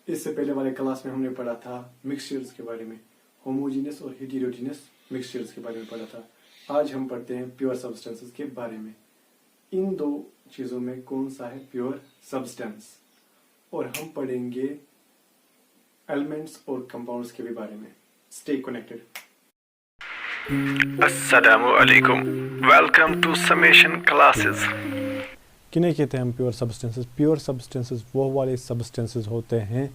इससे पहले वाले क्लास में हमने पढ़ा था मिक्सचर्स के बारे में, होमोजीनियस और हेटेरोजीनियस मिक्सचर्स के बारे में पढ़ा था। आज हम पढ़ते हैं प्योर सब्सटेंसेस के बारे में। इन दो चीजों में कौन सा है प्योर सब्सटेंस, और हम पढ़ेंगे एलिमेंट्स और कंपाउंड्स के भी बारे में। Stay connected. अस्सलामु अलैकुम, वेलकम टू समेशन क्लासेस। किन्हें कहते हैं हम प्योर सब्सटेंसेस? प्योर सब्सटेंसेस वो वाले सब्सटेंसेस होते हैं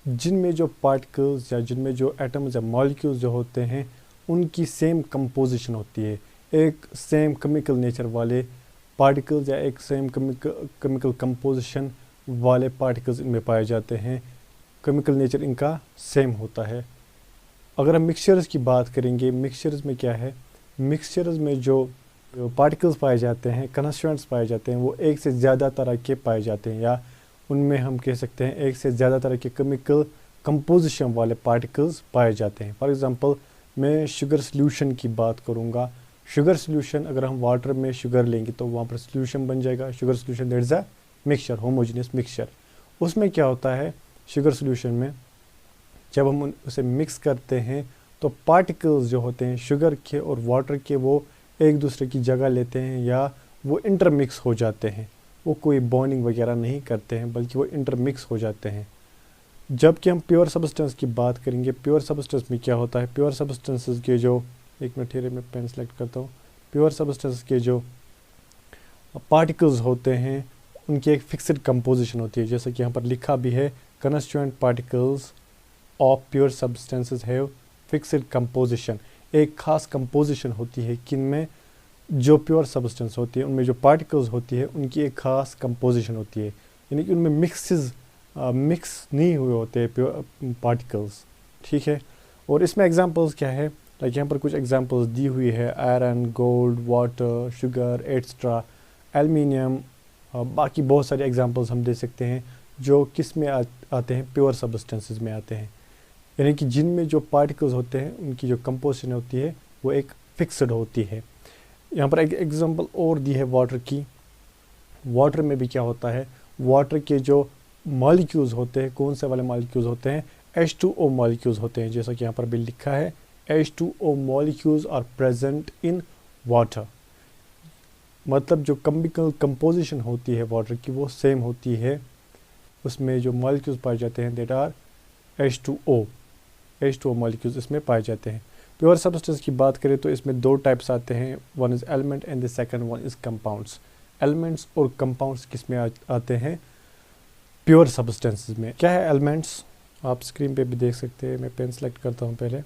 जिनमें जो पार्टिकल्स या जिनमें जो एटम्स या मॉलिक्यूल्स जो होते हैं उनकी सेम कंपोजिशन होती है। एक सेम केमिकल नेचर वाले पार्टिकल्स या एक सेम केमिकल कंपोजिशन वाले पार्टिकल्स इनमें पाए जाते हैं। केमिकल नेचर इनका सेम होता है। अगर हम मिक्सचर्स की बात करेंगे, मिक्सचर्स में क्या है? मिक्सचर्स में जो पार्टिकल्स पाए जाते हैं, कंस्टिट्यूएंट्स पाए जाते हैं, वो एक से ज़्यादा तरह के पाए जाते हैं, या उनमें हम कह सकते हैं एक से ज़्यादा तरह के केमिकल कंपोजिशन वाले पार्टिकल्स पाए जाते हैं। फॉर एग्जांपल मैं शुगर सॉल्यूशन की बात करूँगा। शुगर सॉल्यूशन, अगर हम वाटर में शुगर लेंगे तो वहाँ पर सॉल्यूशन बन जाएगा। Sugar solution that is a mixture, homogeneous mixture. उसमें क्या होता है शुगर सॉल्यूशन में, जब हम उसे मिक्स करते हैं तो पार्टिकल्स जो होते हैं शुगर के और वाटर के वो एक दूसरे की जगह लेते हैं या वो इंटरमिक्स हो जाते हैं। वो कोई बॉन्डिंग वगैरह नहीं करते हैं बल्कि वो इंटरमिक्स हो जाते हैं। जबकि हम प्योर सब्सटेंस की बात करेंगे, प्योर सब्सटेंस में क्या होता है? प्योर सब्सटेंसेस के जो, एक मिनट ठहरे मैं पेन सेलेक्ट करता हूँ। प्योर सब्सटेंस के जो पार्टिकल्स होते हैं उनकी एक फिक्स्ड कंपोजिशन होती है। जैसे कि यहाँ पर लिखा भी है, constituent particles of pure substances have fixed composition. एक खास कंपोजिशन होती है किनमें जो प्योर सब्सटेंस होती है उनमें जो पार्टिकल्स होती है उनकी एक खास कंपोजिशन होती है, यानी कि उनमें मिक्स नहीं हुए होते हैं प्योर पार्टिकल्स। ठीक है, और इसमें एग्जांपल्स क्या है? लाइक यहाँ पर कुछ एग्जांपल्स दी हुई है, iron, gold, water, sugar etcetera, aluminium. बाकी बहुत सारे एग्जांपल्स हम दे सकते हैं जो किस में आते हैं, प्योर सब्सटेंसेस में आते हैं, यानी कि जिनमें जो पार्टिकल्स होते हैं उनकी जो कंपोजिशन होती है वो एक फिक्स्ड होती है। यहाँ पर एक एग्जांपल और दी है वाटर की। वाटर में भी क्या होता है? वाटर के जो मॉलिक्यूल्स होते हैं, कौन से वाले मॉलिक्यूल्स होते हैं? H2O मॉलिक्यूल्स होते हैं। जैसा कि यहाँ पर भी लिखा है, H2O molecules are present in water. मतलब जो केमिकल कंपोजिशन होती है वाटर की वो सेम होती है। उसमें जो मॉलिक्यूल्स पाए जाते हैं दैट आर H2O मॉलिक्यूल्स इसमें पाए जाते हैं। प्योर सब्सटेंस की बात करें तो इसमें दो टाइप्स आते हैं, one is element and the second one is compounds. Elements और कंपाउंड्स किस में आते हैं? प्योर सब्सटेंसेस में। क्या है एलिमेंट्स? आप स्क्रीन पे भी देख सकते हैं। मैं पेन सेलेक्ट करता हूँ पहले।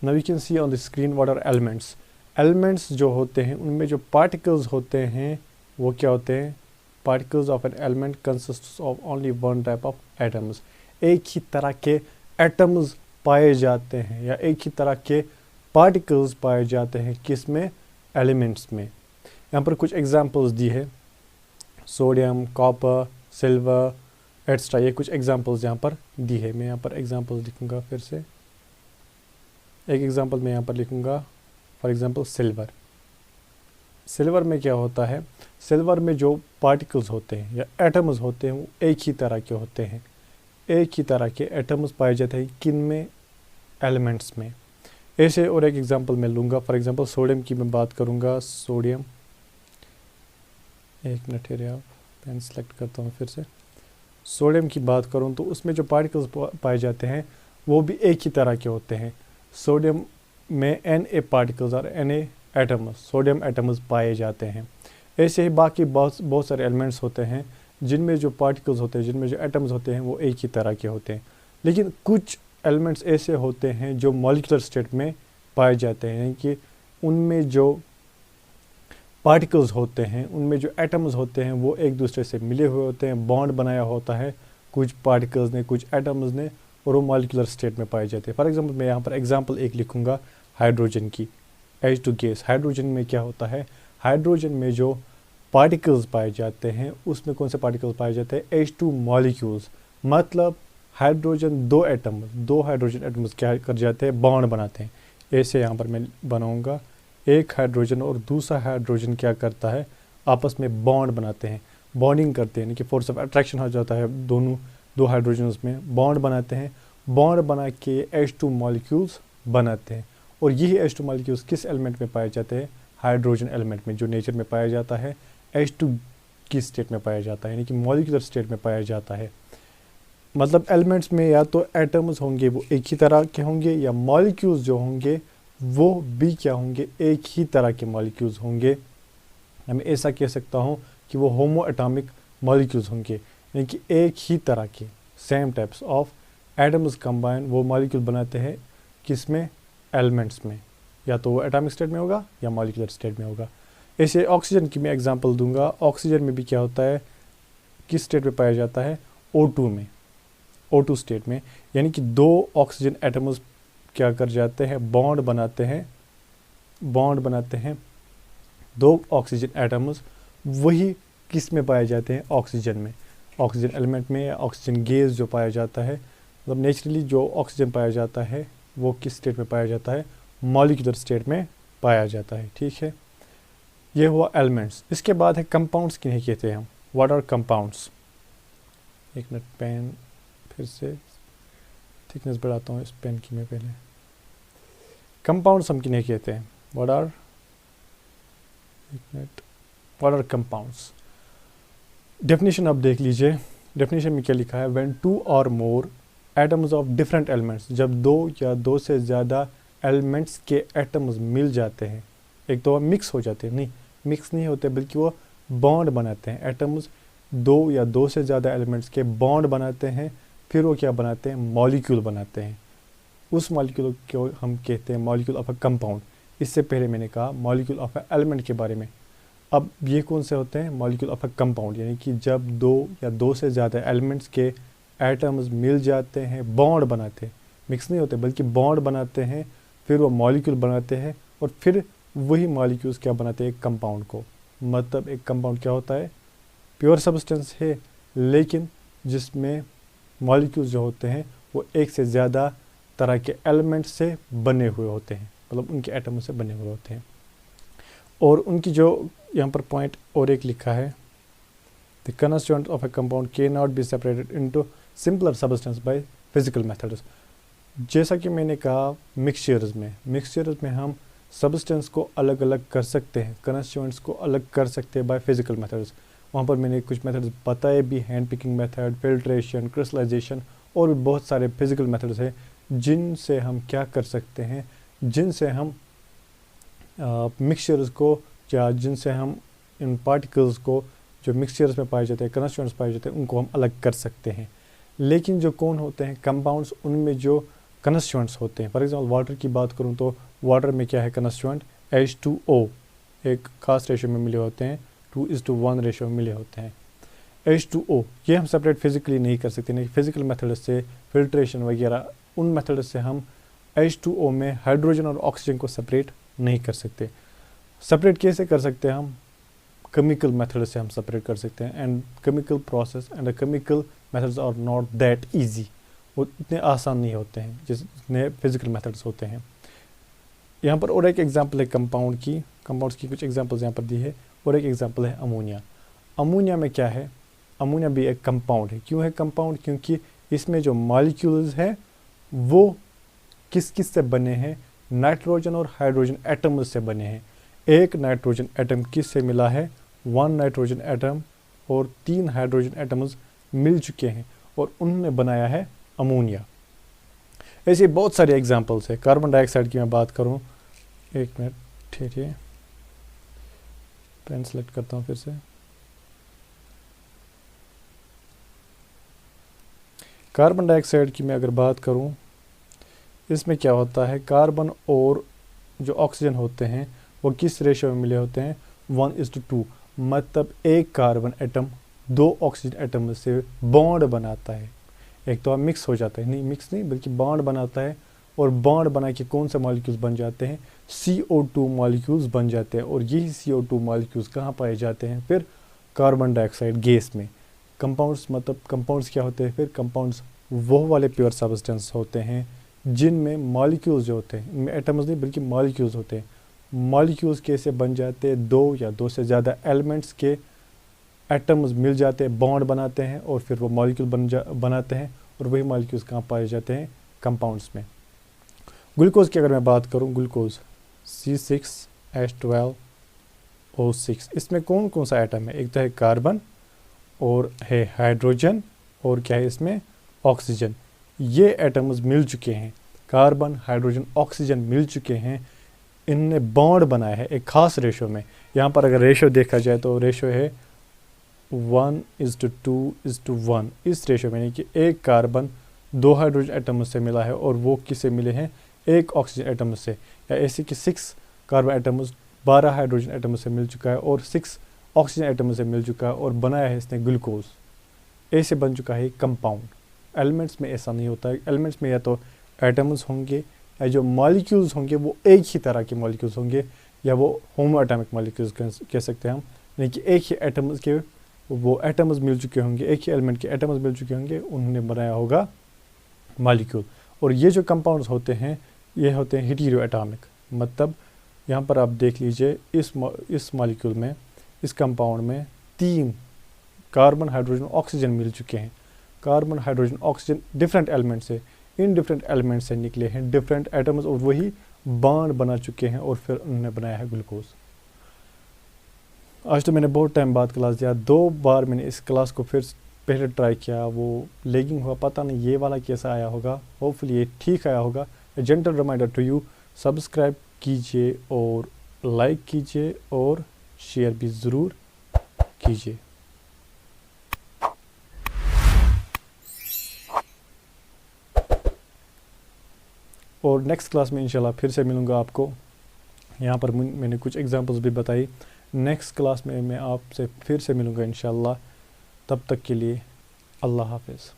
Now you can see on the screen what are elements. Elements जो होते हैं उनमें जो पार्टिकल्स होते हैं वो क्या होते हैं? Particles of an element consists of only one type of atoms। एक ही तरह के एटम्स पाए जाते हैं या एक ही तरह के पार्टिकल्स पाए जाते हैं किस में? एलिमेंट्स में। यहाँ पर कुछ एग्जांपल्स दी है, सोडियम, कॉपर, सिल्वर एट्सट्रा। ये कुछ एग्जांपल्स यहाँ पर दी है। मैं यहाँ पर एग्जांपल्स लिखूँगा फिर से। एक एग्जांपल मैं यहाँ पर लिखूँगा, फॉर एग्जांपल सिल्वर। सिल्वर में क्या होता है? सिल्वर में जो पार्टिकल्स होते हैं या एटम्स होते हैं वो एक ही तरह के होते हैं। एक ही तरह के एटम्स पाए जाते हैं किन में? एलिमेंट्स में। ऐसे और एक एग्जांपल मैं लूँगा, फॉर एग्जांपल सोडियम की मैं बात करूँगा। सोडियम, एक मिनट है, आप पेन सेलेक्ट करता हूँ फिर से। सोडियम की बात करूँ तो उसमें जो पार्टिकल्स पाए जाते हैं वो भी एक ही तरह के होते हैं। सोडियम में Na पार्टिकल्स और Na एटम्स, सोडियम एटम्स पाए जाते हैं। ऐसे ही बाकी बहुत सारे एलिमेंट्स होते हैं जिनमें जो पार्टिकल्स होते हैं, जिनमें जो एटम्स होते हैं वो एक ही तरह के होते हैं। लेकिन कुछ एलिमेंट्स ऐसे होते हैं जो मॉलिक्यूलर स्टेट में पाए जाते हैं, यानी कि उनमें जो पार्टिकल्स होते हैं, उनमें जो एटम्स होते हैं वो एक दूसरे से मिले हुए होते हैं, बॉन्ड बनाया होता है कुछ पार्टिकल्स ने, कुछ एटम्स ने, और वो मॉलिक्यूलर स्टेट में पाए जाते हैं। फॉर एग्जाम्पल मैं यहाँ पर एग्जाम्पल एक लिखूँगा हाइड्रोजन की, H2 गैस। हाइड्रोजन में क्या होता है? हाइड्रोजन में जो पार्टिकल्स पाए जाते हैं उसमें कौन से पार्टिकल्स पाए जाते हैं? H2 molecules. मतलब हाइड्रोजन दो हाइड्रोजन एटम्स क्या कर जाते हैं? बॉन्ड बनाते हैं। ऐसे यहाँ पर मैं बनाऊँगा, एक हाइड्रोजन और दूसरा हाइड्रोजन क्या करता है? आपस में बॉन्ड बनाते हैं। बॉन्डिंग करते हैं, यानी कि फोर्स ऑफ अट्रैक्शन हो जाता है दो हाइड्रोजन्स में, बॉन्ड बनाते हैं, बॉन्ड बना के H2 मॉलिक्यूल्स बनाते हैं। और यही H2 मॉलिक्यूल्स किस एलिमेंट में पाए जाते हैं? हाइड्रोजन एलिमेंट में, जो नेचर में पाया जाता है H2 की स्टेट में पाया जाता है, यानी कि मॉलिक्यूलर स्टेट में पाया जाता है। मतलब एलिमेंट्स में या तो एटम्स होंगे वो एक ही तरह के होंगे, या मॉलिक्यूल्स जो होंगे वो भी क्या होंगे? एक ही तरह के मॉलिक्यूल्स होंगे। मैं ऐसा कह सकता हूँ कि वो होमो एटॉमिक मॉलिक्यूल्स होंगे, यानी कि एक ही तरह के same types of atoms combine वो मॉलिक्यूल बनाते हैं किसमें? एलिमेंट्स में, या तो वो एटॉमिक स्टेट में होगा या मॉलिक्यूलर स्टेट में होगा। ऐसे ऑक्सीजन की मैं एग्जांपल दूंगा। ऑक्सीजन में भी क्या होता है, किस स्टेट में पाया जाता है? O2 में, O2 स्टेट में, यानी कि दो ऑक्सीजन एटम्स क्या कर जाते हैं? बॉन्ड बनाते हैं दो ऑक्सीजन एटम्स। वही किस में पाए जाते हैं? ऑक्सीजन में, ऑक्सीजन एलिमेंट में, या ऑक्सीजन गैस जो पाया जाता है। मतलब नेचुरली जो ऑक्सीजन पाया जाता है वो किस स्टेट में पाया जाता है? मॉलिक्यूलर स्टेट में पाया जाता है। ठीक है, ये हुआ एलिमेंट्स। इसके बाद है कंपाउंड्स, किन्हें कहते हैं हम? What are compounds? एक मिनट, पेन फिर से थिकनेस बढ़ाता हूँ इस पेन की मैं पहले। कंपाउंड्स हम किन्हें कहते हैं? What are compounds? डेफिनेशन आप देख लीजिए। डेफिनेशन में क्या लिखा है? व्हेन टू और मोर एटम्स ऑफ डिफरेंट एलिमेंट्स, जब दो या दो से ज़्यादा एलिमेंट्स के एटम्स मिल जाते हैं, एक तो मिक्स हो जाते हैं, नहीं मिक्स नहीं होते बल्कि वो बॉन्ड बनाते हैं। एटम्स दो या दो से ज़्यादा एलिमेंट्स के बॉन्ड बनाते हैं, फिर वो क्या बनाते हैं? मॉलिक्यूल बनाते हैं। उस मॉलिक्यूल को हम कहते हैं मॉलिक्यूल ऑफ अ कंपाउंड। इससे पहले मैंने कहा मॉलिक्यूल ऑफ अ एलिमेंट के बारे में। अब ये कौन से होते हैं? मॉलिक्यूल ऑफ अ कंपाउंड, यानी कि जब दो या दो से ज़्यादा एलिमेंट्स के एटम्स मिल जाते हैं, बॉन्ड बनाते हैं, मिक्स नहीं होते बल्कि बॉन्ड बनाते हैं, फिर वो मॉलिक्यूल बनाते हैं, और फिर वही मॉलिक्यूल्स क्या बनाते हैं? एक कंपाउंड को। मतलब एक कंपाउंड क्या होता है? प्योर सब्सटेंस है, लेकिन जिसमें मॉलिक्यूल्स जो होते हैं वो एक से ज़्यादा तरह के एलिमेंट्स से बने हुए होते हैं, मतलब उनके एटम से बने हुए होते हैं। और उनकी जो यहाँ पर पॉइंट और एक लिखा है, the constituent of a compound can not be separated into simpler substance by physical methods. जैसा कि मैंने कहा मिक्सचर्स में हम सब्सटेंस को अलग अलग कर सकते हैं, कंस्टिट्यूएंट्स को अलग कर सकते हैं बाय फिजिकल मेथड्स। वहाँ पर मैंने कुछ मेथड्स बताए भी, hand picking method, filtration, crystallization, और भी बहुत सारे फिजिकल मेथड्स हैं जिनसे हम क्या कर सकते हैं, जिनसे हम मिक्सचर्स को, या जिनसे हम इन पार्टिकल्स को जो मिक्सचर्स में पाए जाते हैं, कंस्टिट्यूएंट्स पाए जाते हैं, उनको हम अलग कर सकते हैं। लेकिन जो कौन होते हैं कंपाउंड्स, उनमें जो कंस्टिट्यूएंट्स होते हैं, फॉर एग्जांपल वाटर की बात करूं तो वाटर में क्या है कंस्टिट्यूएंट? H2O, एक खास रेशियो में मिले होते हैं, 2:1 रेशियो में मिले होते हैं। H2O ये हम सेपरेट फिजिकली नहीं कर सकते, नहीं फिजिकल मेथड से, फिल्ट्रेशन वगैरह उन मेथड से हम H2O में हाइड्रोजन और ऑक्सीजन को सेपरेट नहीं कर सकते। सेपरेट कैसे कर सकते हैं हम? केमिकल मेथड से हम सेपरेट कर सकते हैं। And chemical process and chemical methods are not that easy, वो इतने आसान नहीं होते हैं जितने फिजिकल मेथड्स होते हैं। यहाँ पर और एक एग्जांपल है कंपाउंड्स की कुछ एग्जांपल्स यहाँ पर दी है, और एक एग्जांपल है अमोनिया। अमोनिया में क्या है? अमोनिया भी एक कंपाउंड है। क्यों है कंपाउंड? क्योंकि इसमें जो मॉलिक्यूल्स हैं वो किस किस से बने हैं? नाइट्रोजन और हाइड्रोजन एटम्स से बने हैं। एक नाइट्रोजन एटम किस से मिला है? 1 नाइट्रोजन एटम और 3 हाइड्रोजन एटम्स मिल चुके हैं, और उन्होंने बनाया है अमोनिया। ऐसे बहुत सारे एग्जांपल्स है। कार्बन डाइऑक्साइड की मैं बात करूं, एक मिनट ठहरिए, पेन सेलेक्ट करता हूं फिर से। कार्बन डाइऑक्साइड की मैं अगर बात करूं, इसमें क्या होता है? कार्बन और जो ऑक्सीजन होते हैं वो किस रेशियो में मिले होते हैं? 1:2। मतलब एक कार्बन एटम 2 ऑक्सीजन एटम से बॉन्ड बनाता है। एक तो मिक्स हो जाता है, नहीं मिक्स नहीं बल्कि बॉन्ड बनाता है, और बॉन्ड बना के कौन से मॉलिक्यूल्स बन जाते हैं? CO2 मॉलिक्यूल्स बन जाते हैं। और यही CO2 मॉलिक्यूल्स कहाँ पाए जाते हैं? फिर कार्बन डाइऑक्साइड गैस में। कंपाउंड्स, मतलब कंपाउंड्स क्या होते हैं? फिर कंपाउंड्स वो वाले प्योर सब्सटेंस होते हैं जिनमें मॉलिक्यूल्स जो होते हैं, इनमें एटम्स नहीं बल्कि मॉलिक्यूल्स होते हैं। मॉलिक्यूल्स कैसे बन जाते हैं? 2 या 2 से ज़्यादा एलिमेंट्स के एटम्स मिल जाते हैं, बॉन्ड बनाते हैं और फिर वो मॉलिक्यूल बनाते हैं और वही मॉलिक्यूल्स कहाँ पाए जाते हैं, कंपाउंड्स में। ग्लूकोज की अगर मैं बात करूँ, ग्लूकोज C6H12O6, इसमें कौन कौन सा एटम है, एक तो है कार्बन और है हाइड्रोजन और क्या है इसमें, ऑक्सीजन। ये एटम्स मिल चुके हैं, कार्बन हाइड्रोजन ऑक्सीजन मिल चुके हैं, इनने बॉन्ड बनाया है एक खास रेशो में। यहाँ पर अगर रेशो देखा जाए तो रेशो है 1:2:1। इस रेशो में यानी कि एक कार्बन 2 हाइड्रोजन एटम से मिला है और वो किससे मिले हैं, एक ऑक्सीजन एटम से, या ऐसे कि 6 कार्बन एटम्स 12 हाइड्रोजन एटम से मिल चुका है और 6 ऑक्सीजन एटम से मिल चुका है और बनाया है इसने ग्लूकोज। ऐसे बन चुका है कंपाउंड। एलिमेंट्स में ऐसा नहीं होता है, एलिमेंट्स में या तो एटम्स होंगे या जो मॉलिक्यूल्स होंगे वो एक ही तरह के मॉलिक्यूल्स होंगे, या वो होमो एटॉमिक मॉलिक्यूल्स कह सकते हैं हम, यानी कि एक ही एटम्स के वो एटम्स मिल चुके होंगे, एक ही एलिमेंट के एटम्स मिल चुके होंगे, उन्होंने बनाया होगा मॉलिक्यूल। और ये जो कंपाउंड्स होते हैं ये होते हैं हेटेरो एटॉमिक। मतलब यहाँ पर आप देख लीजिए इस मॉलिक्यूल में, इस कंपाउंड में 3 कार्बन हाइड्रोजन ऑक्सीजन मिल चुके हैं। Carbon hydrogen oxygen different element से, इन डिफरेंट एलिमेंट से निकले हैं डिफरेंट एटम्स और वही बॉन्ड बना चुके हैं और फिर उन्होंने बनाया है ग्लूकोज। आज तो मैंने बहुत टाइम बाद क्लास दिया, 2 बार मैंने इस क्लास को फिर पहले ट्राई किया, वो लैगिंग हुआ, पता नहीं ये वाला कैसा आया होगा, होपफुली ये ठीक आया होगा। A gentle reminder to you, subscribe कीजिए और लाइक कीजिए और शेयर भी ज़रूर कीजिए। और नेक्स्ट क्लास में इंशाल्लाह फिर से मिलूँगा आपको। यहाँ पर मैंने कुछ एग्जांपल्स भी बताई। नेक्स्ट क्लास में मैं आपसे फिर से मिलूँगा इंशाल्लाह। तब तक के लिए अल्लाह हाफ़िज़।